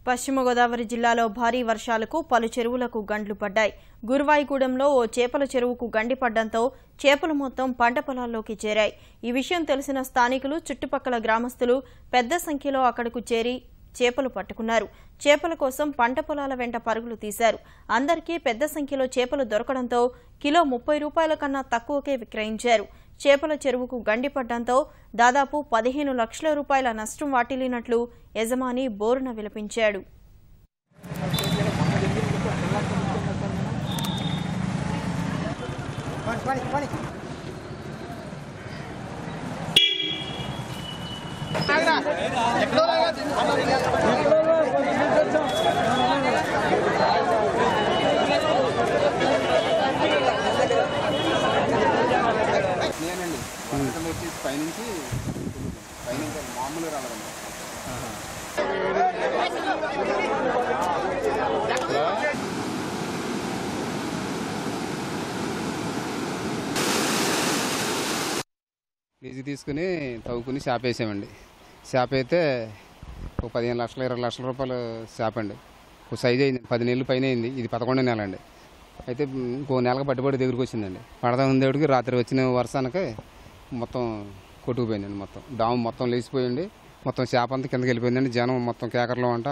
పశ్చిమ గోదావరి జిల్లాలో భారీ వర్షాలకు పలు చెరువులకు గండ్లు పడ్డాయి. గురువాయిగూడెంలో ఓ చేపల చెరువుకు గండి పడ్డంతో చేపలు మొత్తం పంట పొలాల్లోకి చేరాయి. ఈ విషయం తెలిసిన స్థానికులు, చుట్టుపక్కల గ్రామస్తులు పెద్ద సంఖ్యలో అక్కడకు చేరి చేపలు పట్టుకున్నారు. చేపల కోసం పంట పొలాల వెంట పరుగులు తీశారు. అందరికీ పెద్ద సంఖ్యలో చేపలు దొరకడంతో కిలో 30 రూపాయల కన్నా తక్కువకే విక్రయించారు. చేపల చెరువుకు గండి పడ్డంతో దాదాపు 15 లక్షల రూపాయల నష్టం వాటిల్లినట్లు యజమాని బోరున విలపించాడు. పైనుంచి మామూలు రాలేదండి. లీజు తీసుకుని తవ్వుకుని చేప వేసామండి. చేప అయితే ఒక 15 లక్షలు 20 లక్షల రూపాయలు చేప అండి. ఒక సైజు అయింది, 10 నెలలు పైన అయింది. ఇది 11వ నెల అండి. అయితే ఇంకో నెలకు పట్టుబడి దగ్గరికి వచ్చిందండి. పడదా ఉండేటికి రాత్రి వచ్చిన వర్షానికి మొత్తం కొట్టుకుపోయిందండి. మొత్తం డాము మొత్తం లేచిపోయింది. మొత్తం చేప అంతా కిందకి వెళ్ళిపోయిందండి. జనం మొత్తం కేకర్లో అంట